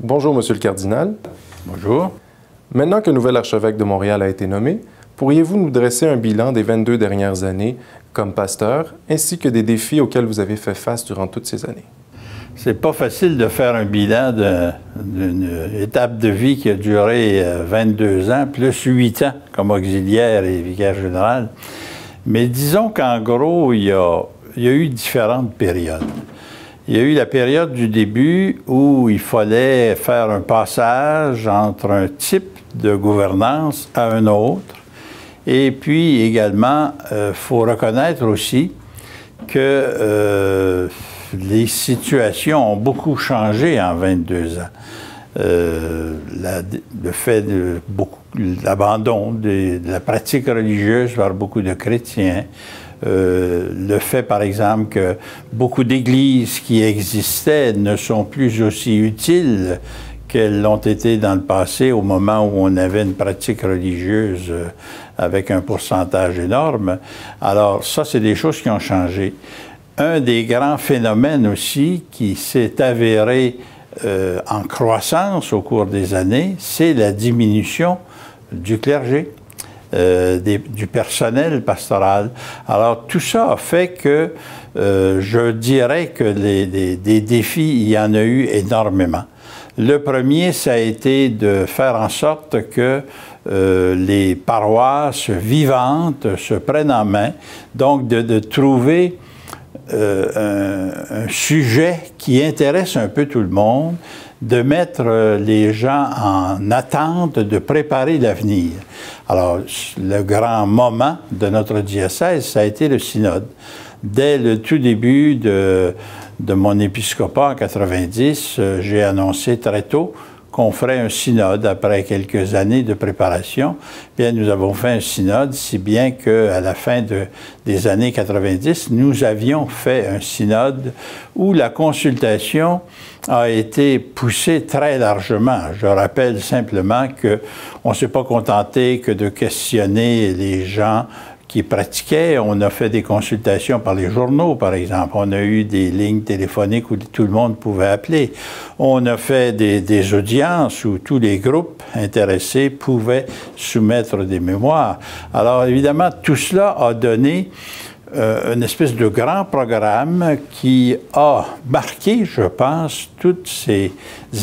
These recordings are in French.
Bonjour, Monsieur le cardinal. Bonjour. Maintenant que nouvel archevêque de Montréal a été nommé, pourriez-vous nous dresser un bilan des 22 dernières années comme pasteur, ainsi que des défis auxquels vous avez fait face durant toutes ces années? C'est pas facile de faire un bilan d'une étape de vie qui a duré 22 ans, plus 8 ans comme auxiliaire et vicaire général. Mais disons qu'en gros, il y a eu différentes périodes. Il y a eu la période du début où il fallait faire un passage entre un type de gouvernance à un autre. Et puis également, il faut reconnaître aussi que les situations ont beaucoup changé en 22 ans. Le fait de l'abandon de la pratique religieuse par beaucoup de chrétiens, le fait, par exemple, que beaucoup d'églises qui existaient ne sont plus aussi utiles qu'elles l'ont été dans le passé, au moment où on avait une pratique religieuse avec un pourcentage énorme. Alors, ça, c'est des choses qui ont changé. Un des grands phénomènes aussi qui s'est avéré en croissance au cours des années, c'est la diminution du clergé. Du personnel pastoral. Alors, tout ça a fait que je dirais que des défis, il y en a eu énormément. Le premier, ça a été de faire en sorte que les paroisses vivantes se prennent en main, donc de trouver un sujet qui intéresse un peu tout le monde, de mettre les gens en attente de préparer l'avenir. Alors, le grand moment de notre diocèse, ça a été le synode. Dès le tout début de mon épiscopat en 90, j'ai annoncé très tôt qu'on ferait un synode après quelques années de préparation. Bien, nous avons fait un synode, si bien qu'à la fin des années 90, nous avions fait un synode où la consultation a été poussée très largement. Je rappelle simplement qu'on ne s'est pas contenté que de questionner les gens qui pratiquaient. On a fait des consultations par les journaux, par exemple. On a eu des lignes téléphoniques où tout le monde pouvait appeler. On a fait des audiences où tous les groupes intéressés pouvaient soumettre des mémoires. Alors, évidemment, tout cela a donné une espèce de grand programme qui a marqué, je pense, toutes ces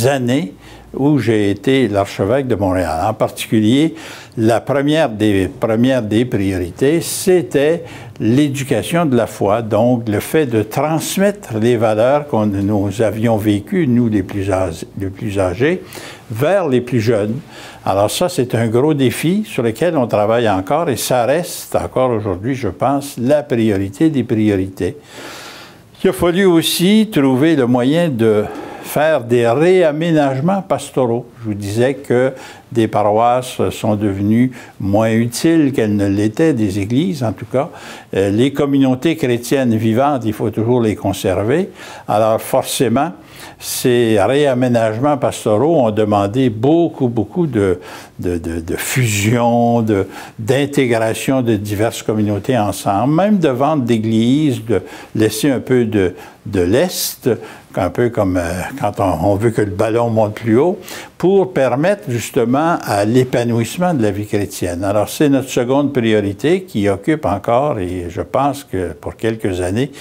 années où j'ai été l'archevêque de Montréal. En particulier, la première des priorités, c'était l'éducation de la foi, donc le fait de transmettre les valeurs que nous avions vécues, nous les plus âgés, vers les plus jeunes. Alors ça, c'est un gros défi sur lequel on travaille encore et ça reste encore aujourd'hui, je pense, la priorité des priorités. Il a fallu aussi trouver le moyen de faire des réaménagements pastoraux. Je vous disais que des paroisses sont devenues moins utiles qu'elles ne l'étaient, des églises en tout cas. Les communautés chrétiennes vivantes, il faut toujours les conserver. Alors forcément, ces réaménagements pastoraux ont demandé beaucoup de fusion, d'intégration de diverses communautés ensemble, même de vente d'églises, de laisser un peu de l'Est, un peu comme quand on veut que le ballon monte plus haut, pour permettre justement à l'épanouissement de la vie chrétienne. Alors, c'est notre seconde priorité qui occupe encore, et je pense que pour quelques années,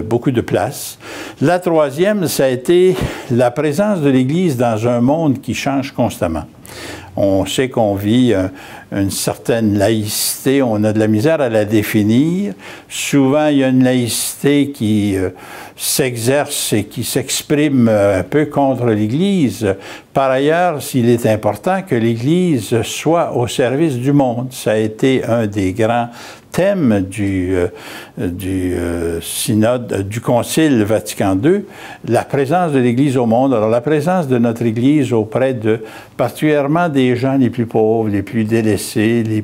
beaucoup de place. La troisième, ça a été la présence de l'Église dans un monde qui change constamment. On sait qu'on vit une certaine laïcité, on a de la misère à la définir. Souvent, il y a une laïcité qui s'exerce et qui s'exprime un peu contre l'Église. Par ailleurs, il est important que l'Église soit au service du monde. Ça a été un des grands thèmes du synode, du Concile Vatican II, la présence de l'Église au monde. Alors, la présence de notre Église auprès de, particulièrement des gens les plus pauvres, les plus délaissés, les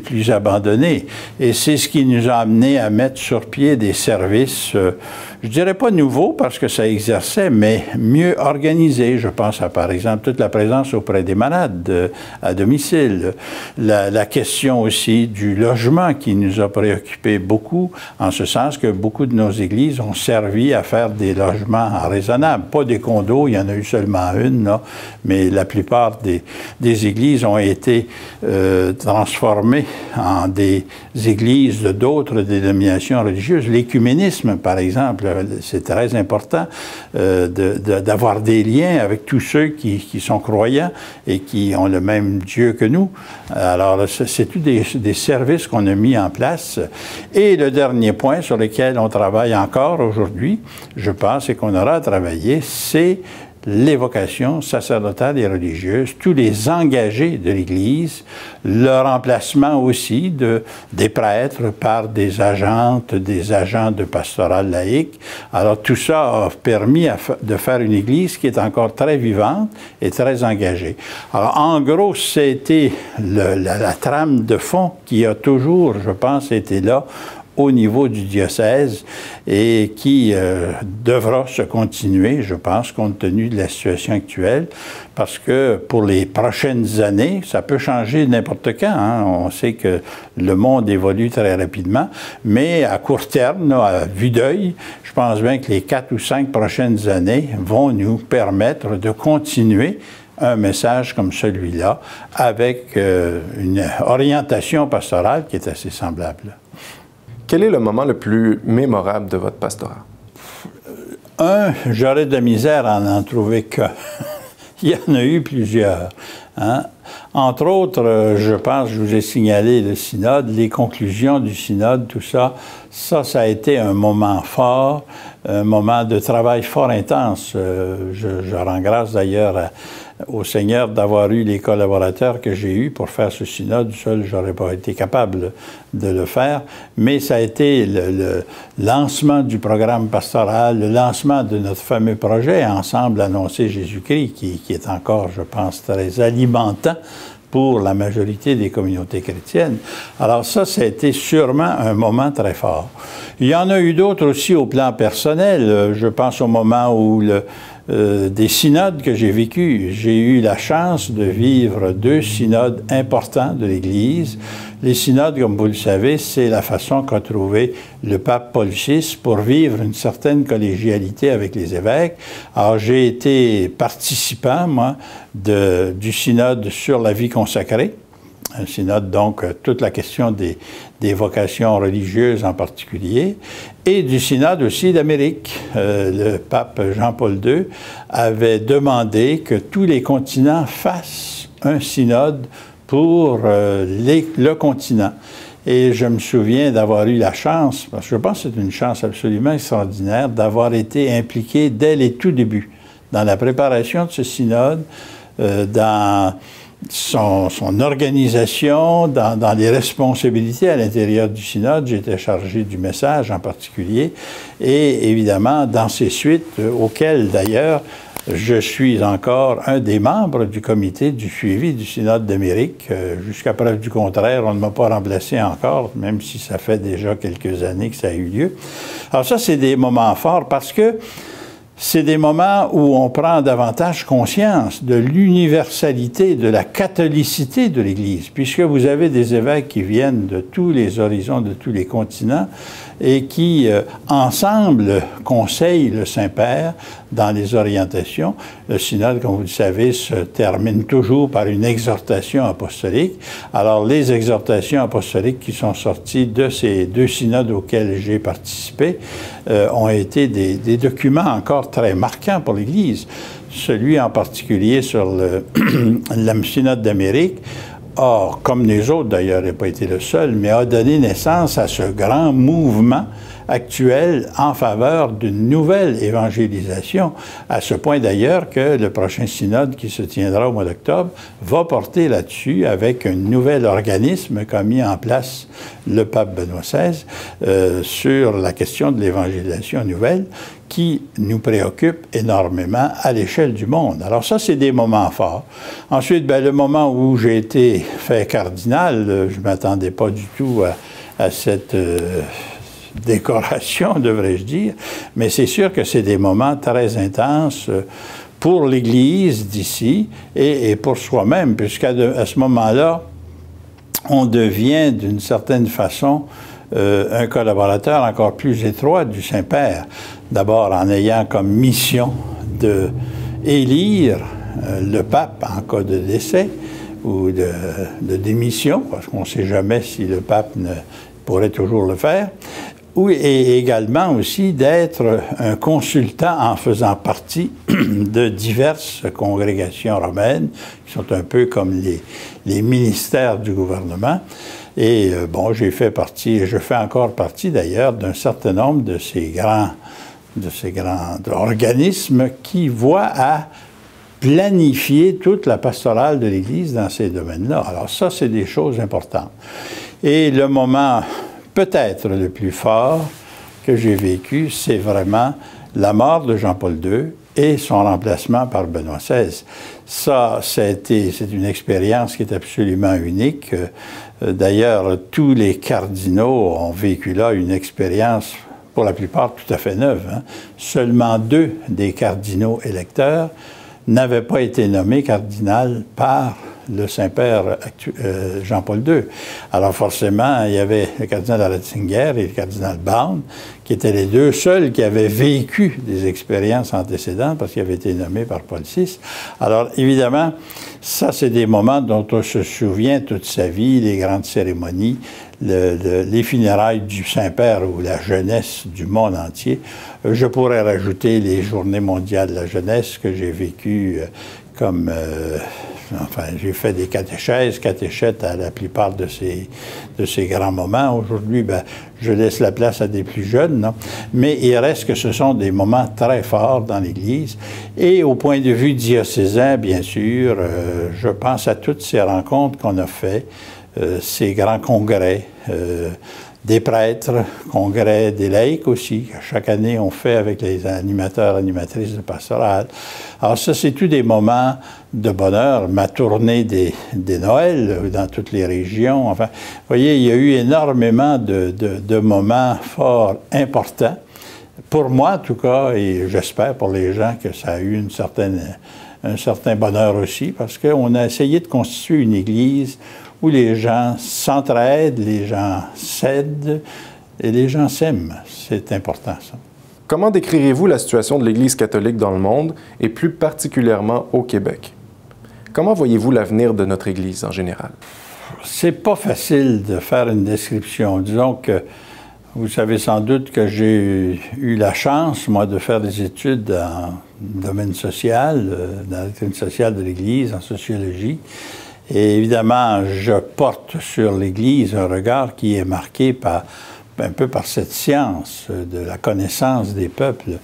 plus abandonnés. Et c'est ce qui nous a amené à mettre sur pied des services, je dirais pas nouveaux parce que ça exerçait, mais mieux organisés. Je pense à, par exemple, toute la présence auprès des malades à domicile. La question aussi du logement qui qui nous a préoccupés beaucoup, en ce sens que beaucoup de nos églises ont servi à faire des logements raisonnables. Pas des condos, il y en a eu seulement une, là, mais la plupart des églises ont été transformées en des églises d'autres dénominations religieuses. L'écuménisme, par exemple, c'est très important d'avoir des liens avec tous ceux qui sont croyants et qui ont le même Dieu que nous. Alors, c'est tous des services qu'on a mis en place. Et le dernier point sur lequel on travaille encore aujourd'hui, je pense, et qu'on aura à travailler, c'est les vocations sacerdotales et religieuses, tous les engagés de l'Église, le remplacement aussi des prêtres par des agents de pastoral laïque. Alors tout ça a permis de faire une Église qui est encore très vivante et très engagée. Alors en gros, c'était la trame de fond qui a toujours, je pense, été là au niveau du diocèse et qui devra se continuer, je pense, compte tenu de la situation actuelle, parce que pour les prochaines années, ça peut changer n'importe quand. Hein. On sait que le monde évolue très rapidement, mais à court terme, là, à vue d'œil, je pense bien que les 4 ou 5 prochaines années vont nous permettre de continuer un message comme celui-là avec une orientation pastorale qui est assez semblable. Quel est le moment le plus mémorable de votre pastorat? J'aurais de la misère à en trouver qu'un. Il y en a eu plusieurs. Hein? Entre autres, je pense, je vous ai signalé le synode, les conclusions du synode, tout ça, ça a été un moment fort, un moment de travail fort intense. Je rends grâce d'ailleurs au Seigneur d'avoir eu les collaborateurs que j'ai eus pour faire ce synode. Seul, je n'aurais pas été capable de le faire, mais ça a été le lancement du programme pastoral, le lancement de notre fameux projet « Ensemble annoncer Jésus-Christ » qui est encore, je pense, très alimentant pour la majorité des communautés chrétiennes. Alors ça a été sûrement un moment très fort. Il y en a eu d'autres aussi au plan personnel. Je pense au moment où des synodes que j'ai vécus. J'ai eu la chance de vivre 2 synodes importants de l'Église. Les synodes, comme vous le savez, c'est la façon qu'a trouvé le pape Paul VI pour vivre une certaine collégialité avec les évêques. Alors, j'ai été participant, moi, du synode sur la vie consacrée. Un synode, donc, toute la question des vocations religieuses en particulier, et du synode aussi d'Amérique. Le pape Jean-Paul II avait demandé que tous les continents fassent un synode pour le continent. Et je me souviens d'avoir eu la chance, parce que je pense que c'est une chance absolument extraordinaire, d'avoir été impliqué dès les tout débuts dans la préparation de ce synode, dans son organisation, dans les responsabilités à l'intérieur du synode. J'étais chargé du message en particulier, et évidemment dans ces suites, auxquelles d'ailleurs je suis encore un des membres du comité du suivi du synode d'Amérique. Jusqu'à preuve du contraire, on ne m'a pas remplacé encore, même si ça fait déjà quelques années que ça a eu lieu. Alors ça, c'est des moments forts parce que c'est des moments où on prend davantage conscience de l'universalité, de la catholicité de l'Église, puisque vous avez des évêques qui viennent de tous les horizons, de tous les continents, et qui, ensemble, conseillent le Saint-Père dans les orientations. Le synode, comme vous le savez, se termine toujours par une exhortation apostolique. Alors, les exhortations apostoliques qui sont sorties de ces 2 synodes auxquels j'ai participé ont été des documents encore très marquants pour l'Église. Celui en particulier sur le synode d'Amérique a, comme les autres d'ailleurs, n'a pas été le seul, mais a donné naissance à ce grand mouvement actuel en faveur d'une nouvelle évangélisation, à ce point d'ailleurs que le prochain synode qui se tiendra au mois d'octobre va porter là-dessus avec un nouvel organisme qu'a mis en place le pape Benoît XVI sur la question de l'évangélisation nouvelle qui nous préoccupe énormément à l'échelle du monde. Alors ça, c'est des moments forts. Ensuite, bien, le moment où j'ai été fait cardinal, je ne m'attendais pas du tout à cette décoration, devrais-je dire, mais c'est sûr que c'est des moments très intenses pour l'Église d'ici et pour soi-même, puisqu'à ce moment-là, on devient d'une certaine façon un collaborateur encore plus étroit du Saint-Père. D'abord en ayant comme mission d'élire le pape en cas de décès ou de démission, parce qu'on ne sait jamais si le pape ne pourrait toujours le faire, et également aussi d'être un consultant en faisant partie de diverses congrégations romaines, qui sont un peu comme les ministères du gouvernement. Et bon, j'ai fait partie, et je fais encore partie d'ailleurs, d'un certain nombre de ces grands organismes qui voient à planifier toute la pastorale de l'Église dans ces domaines-là. Alors ça, c'est des choses importantes. Et le moment peut-être le plus fort que j'ai vécu, c'est vraiment la mort de Jean-Paul II et son remplacement par Benoît XVI. Ça, c'est une expérience qui est absolument unique. D'ailleurs, tous les cardinaux ont vécu là une expérience, pour la plupart, tout à fait neuve. Hein. Seulement 2 des cardinaux électeurs n'avaient pas été nommés cardinal par le Saint-Père Jean-Paul II. Alors forcément, il y avait le cardinal Ratzinger et le cardinal Baun, qui étaient les 2 seuls qui avaient vécu des expériences antécédentes parce qu'ils avaient été nommés par Paul VI. Alors évidemment, ça c'est des moments dont on se souvient toute sa vie, les grandes cérémonies, les funérailles du Saint-Père ou la jeunesse du monde entier. Je pourrais rajouter les Journées mondiales de la jeunesse que j'ai vécues comme... Enfin, j'ai fait des catéchètes à la plupart de ces grands moments. Aujourd'hui, ben, je laisse la place à des plus jeunes, non? Mais il reste que ce sont des moments très forts dans l'Église. Et au point de vue diocésain, bien sûr, je pense à toutes ces rencontres qu'on a faites, ces grands congrès, des prêtres, congrès des laïcs aussi, que chaque année on fait avec les animateurs, animatrices de pastorale. Alors ça, c'est tous des moments de bonheur. Ma tournée des Noëls dans toutes les régions. Enfin, vous voyez, il y a eu énormément de moments forts importants. Pour moi, en tout cas, et j'espère pour les gens que ça a eu un certain bonheur aussi, parce qu'on a essayé de constituer une Église où les gens s'entraident, les gens s'aident et les gens s'aiment. C'est important, ça. Comment décrirez-vous la situation de l'Église catholique dans le monde et plus particulièrement au Québec? Comment voyez-vous l'avenir de notre Église en général? C'est pas facile de faire une description. Disons que vous savez sans doute que j'ai eu la chance, moi, de faire des études dans le domaine social, dans la doctrine sociale de l'Église, en sociologie. Et évidemment, je porte sur l'Église un regard qui est marqué un peu par cette science de la connaissance des peuples.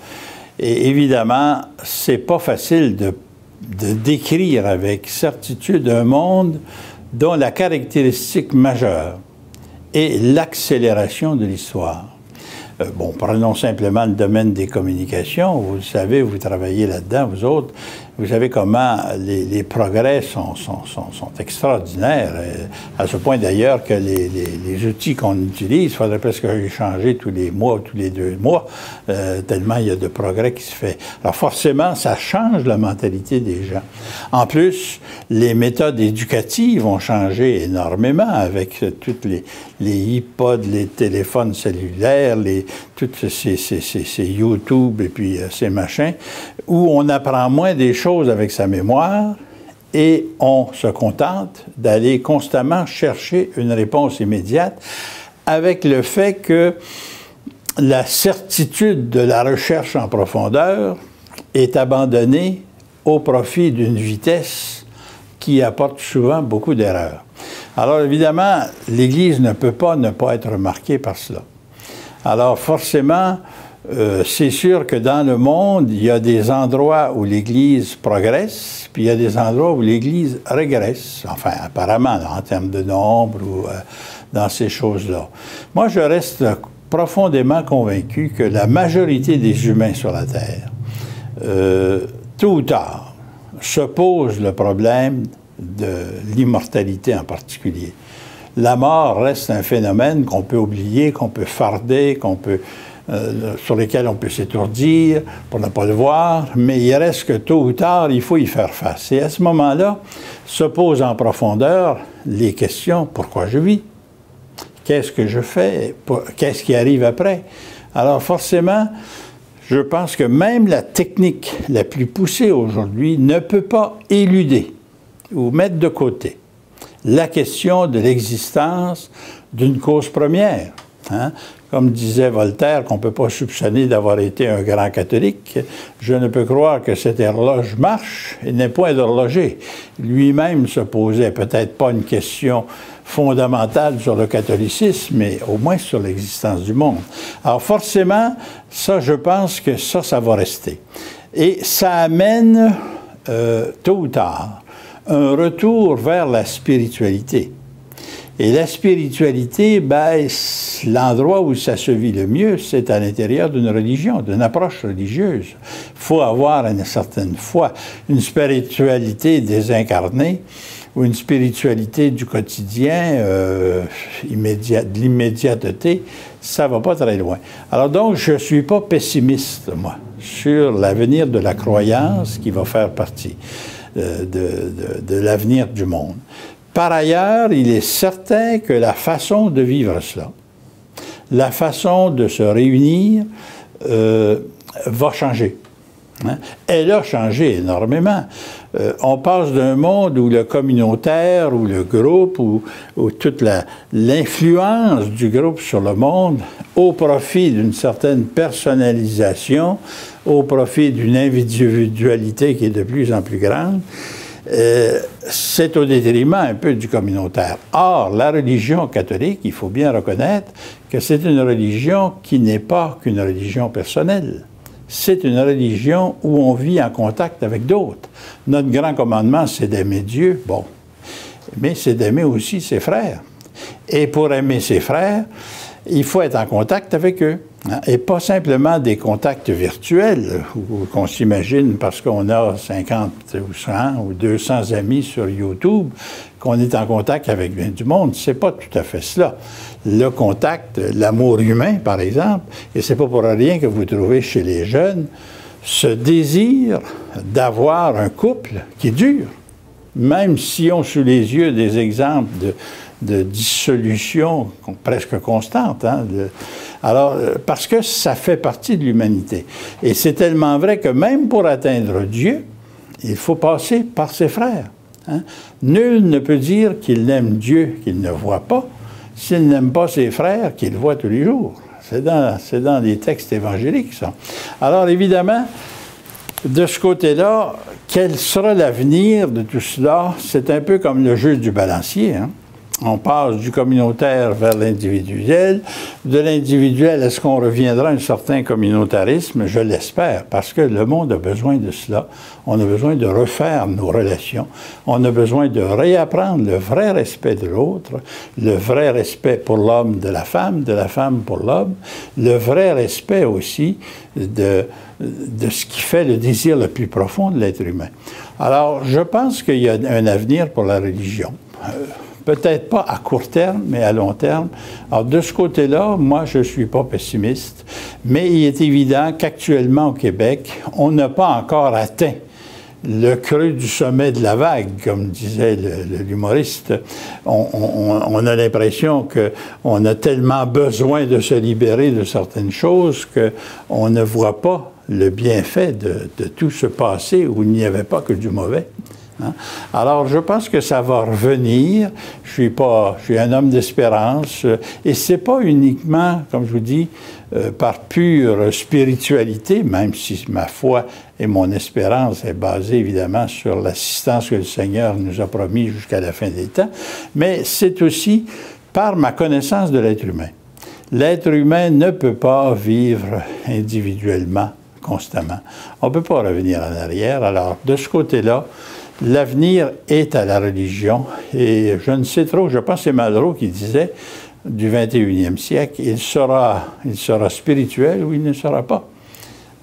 Et évidemment, c'est pas facile de décrire avec certitude un monde dont la caractéristique majeure est l'accélération de l'histoire. Bon, prenons simplement le domaine des communications. Vous le savez, vous travaillez là-dedans, vous autres. Vous savez comment les progrès sont extraordinaires, à ce point d'ailleurs que les outils qu'on utilise, il faudrait presque les changer tous les mois ou tous les 2 mois, tellement il y a de progrès qui se fait. Alors forcément, ça change la mentalité des gens. En plus, les méthodes éducatives ont changé énormément avec toutes les iPods, les téléphones cellulaires, toutes ces YouTube et puis ces machins, où on apprend moins des choses avec sa mémoire et on se contente d'aller constamment chercher une réponse immédiate avec le fait que la certitude de la recherche en profondeur est abandonnée au profit d'une vitesse qui apporte souvent beaucoup d'erreurs. Alors évidemment, l'Église ne peut pas ne pas être marquée par cela. Alors forcément, c'est sûr que dans le monde, il y a des endroits où l'Église progresse, puis il y a des endroits où l'Église régresse, enfin apparemment, en termes de nombre ou dans ces choses-là. Moi, je reste profondément convaincu que la majorité des humains sur la Terre, tôt ou tard, se pose le problème de l'immortalité en particulier. La mort reste un phénomène qu'on peut oublier, qu'on peut farder, sur lesquels on peut s'étourdir pour ne pas le voir, mais il reste que tôt ou tard, il faut y faire face. Et à ce moment-là, se pose en profondeur les questions « Pourquoi je vis? Qu'est-ce que je fais? Qu'est-ce qui arrive après? » Alors forcément, je pense que même la technique la plus poussée aujourd'hui ne peut pas éluder ou mettre de côté la question de l'existence d'une cause première. Hein? Comme disait Voltaire, qu'on ne peut pas soupçonner d'avoir été un grand catholique, je ne peux croire que cette horloge marche et n'est point d'horloger. Lui-même se posait peut-être pas une question fondamentale sur le catholicisme, mais au moins sur l'existence du monde. Alors forcément, ça, je pense que ça va rester. Et ça amène, tôt ou tard, un retour vers la spiritualité. Et la spiritualité, ben, l'endroit où ça se vit le mieux, c'est à l'intérieur d'une religion, d'une approche religieuse. Il faut avoir une certaine foi, une spiritualité désincarnée ou une spiritualité du quotidien, de l'immédiateté, ça ne va pas très loin. Alors donc, je ne suis pas pessimiste, moi, sur l'avenir de la croyance qui va faire partie de l'avenir du monde. Par ailleurs, il est certain que la façon de vivre cela, la façon de se réunir, va changer. Hein? Elle a changé énormément. On passe d'un monde où le communautaire, ou le groupe, ou toute l'influence du groupe sur le monde, au profit d'une certaine personnalisation, au profit d'une individualité qui est de plus en plus grande, c'est au détriment un peu du communautaire. Or, la religion catholique, il faut bien reconnaître que c'est une religion qui n'est pas qu'une religion personnelle. C'est une religion où on vit en contact avec d'autres. Notre grand commandement, c'est d'aimer Dieu, bon, mais c'est d'aimer aussi ses frères. Et pour aimer ses frères, il faut être en contact avec eux. Hein, et pas simplement des contacts virtuels qu'on s'imagine parce qu'on a 50 ou 100 ou 200 amis sur YouTube, qu'on est en contact avec bien du monde. C'est pas tout à fait cela. Le contact, l'amour humain, par exemple, et c'est pas pour rien que vous trouvez chez les jeunes ce désir d'avoir un couple qui dure. Même si on sous les yeux des exemples de dissolution presque constante. Hein, alors, parce que ça fait partie de l'humanité. Et c'est tellement vrai que même pour atteindre Dieu, il faut passer par ses frères. Hein. Nul ne peut dire qu'il n'aime Dieu qu'il ne voit pas, s'il n'aime pas ses frères qu'il voit tous les jours. C'est dans les textes évangéliques, ça. Alors, évidemment, de ce côté-là, quel sera l'avenir de tout cela? C'est un peu comme le jeu du balancier, hein? On passe du communautaire vers l'individuel. De l'individuel, est-ce qu'on reviendra à un certain communautarisme? Je l'espère, parce que le monde a besoin de cela. On a besoin de refaire nos relations. On a besoin de réapprendre le vrai respect de l'autre, le vrai respect pour l'homme de la femme pour l'homme, le vrai respect aussi de ce qui fait le désir le plus profond de l'être humain. Alors, je pense qu'il y a un avenir pour la religion. Peut-être pas à court terme, mais à long terme. Alors, de ce côté-là, moi, je ne suis pas pessimiste, mais il est évident qu'actuellement, au Québec, on n'a pas encore atteint le creux du sommet de la vague, comme disait l'humoriste. On a l'impression qu'on a tellement besoin de se libérer de certaines choses qu'on ne voit pas le bienfait de tout ce passé où il n'y avait pas que du mauvais. Hein? Alors, je pense que ça va revenir. Je suis un homme d'espérance. Et c'est pas uniquement, comme je vous dis, par pure spiritualité, même si ma foi et mon espérance est basée évidemment sur l'assistance que le Seigneur nous a promis jusqu'à la fin des temps, mais c'est aussi par ma connaissance de l'être humain. L'être humain ne peut pas vivre individuellement, constamment. On ne peut pas revenir en arrière. Alors, de ce côté-là, l'avenir est à la religion, et je ne sais trop, je pense que c'est Malraux qui disait, du 21e siècle, il sera spirituel ou il ne sera pas.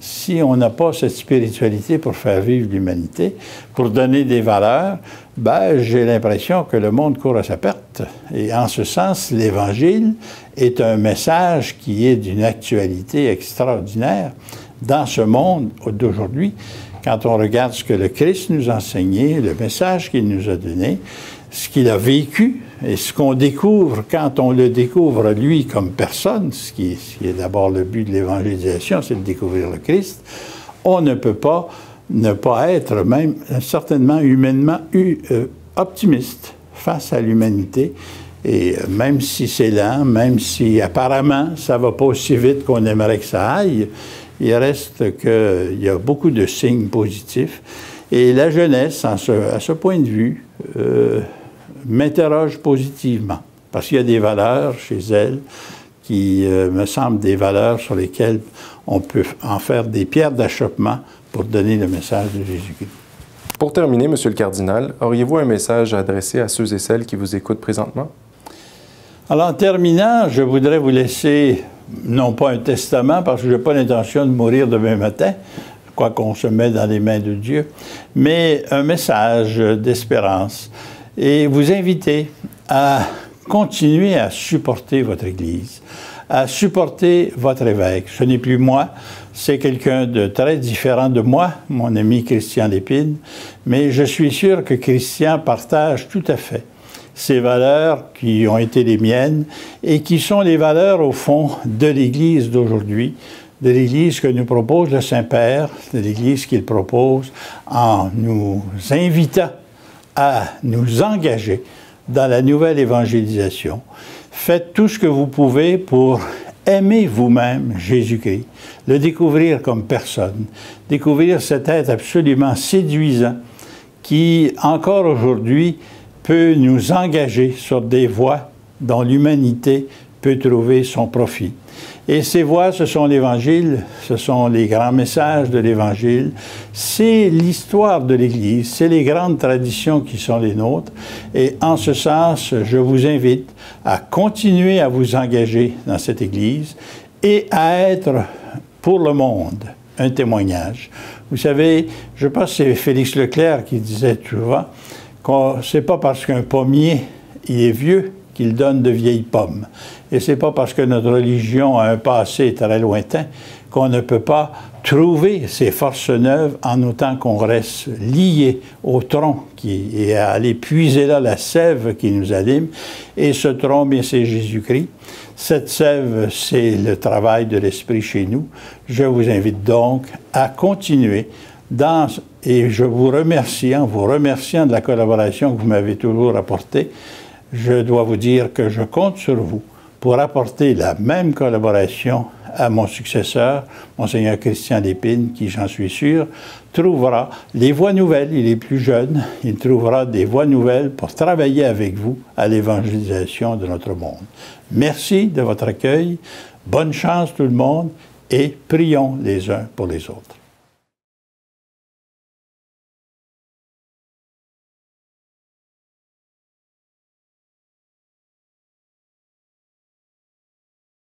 Si on n'a pas cette spiritualité pour faire vivre l'humanité, pour donner des valeurs, ben, j'ai l'impression que le monde court à sa perte. Et en ce sens, l'Évangile est un message qui est d'une actualité extraordinaire dans ce monde d'aujourd'hui. Quand on regarde ce que le Christ nous a enseigné, le message qu'il nous a donné, ce qu'il a vécu et ce qu'on découvre quand on le découvre lui comme personne, ce qui est d'abord le but de l'évangélisation, c'est de découvrir le Christ, on ne peut pas ne pas être même certainement humainement optimiste face à l'humanité. Et même si c'est lent, même si apparemment ça ne va pas aussi vite qu'on aimerait que ça aille, il reste qu'il y a beaucoup de signes positifs. Et la jeunesse, à ce point de vue, m'interroge positivement. Parce qu'il y a des valeurs chez elle qui me semblent des valeurs sur lesquelles on peut en faire des pierres d'achoppement pour donner le message de Jésus-Christ. Pour terminer, Monsieur le cardinal, auriez-vous un message à adresser à ceux et celles qui vous écoutent présentement? Alors, en terminant, je voudrais vous laisser, non pas un testament, parce que je n'ai pas l'intention de mourir demain matin, quoi qu'on se met dans les mains de Dieu, mais un message d'espérance. Et vous inviter à continuer à supporter votre Église, à supporter votre évêque. Ce n'est plus moi, c'est quelqu'un de très différent de moi, mon ami Christian Lépine, mais je suis sûr que Christian partage tout à fait ces valeurs qui ont été les miennes et qui sont les valeurs, au fond, de l'Église d'aujourd'hui, de l'Église que nous propose le Saint-Père, de l'Église qu'il propose en nous invitant à nous engager dans la nouvelle évangélisation. Faites tout ce que vous pouvez pour aimer vous-même Jésus-Christ, le découvrir comme personne, découvrir cet être absolument séduisant qui, encore aujourd'hui, peut nous engager sur des voies dont l'humanité peut trouver son profit. Et ces voies, ce sont l'Évangile, ce sont les grands messages de l'Évangile, c'est l'histoire de l'Église, c'est les grandes traditions qui sont les nôtres. Et en ce sens, je vous invite à continuer à vous engager dans cette Église et à être pour le monde un témoignage. Vous savez, je pense que c'est Félix Leclerc qui disait souvent que c'est pas parce qu'un pommier il est vieux qu'il donne de vieilles pommes. Et c'est pas parce que notre religion a un passé très lointain qu'on ne peut pas trouver ces forces neuves en autant qu'on reste lié au tronc et à aller puiser là la sève qui nous anime. Et ce tronc, bien, c'est Jésus-Christ. Cette sève, c'est le travail de l'Esprit chez nous. Je vous invite donc à continuer et je vous remercie, en vous remerciant de la collaboration que vous m'avez toujours apportée. Je dois vous dire que je compte sur vous pour apporter la même collaboration à mon successeur, Monseigneur Christian Lépine, qui, j'en suis sûr, trouvera les voies nouvelles. Il est plus jeune, il trouvera des voies nouvelles pour travailler avec vous à l'évangélisation de notre monde. Merci de votre accueil, bonne chance tout le monde et prions les uns pour les autres.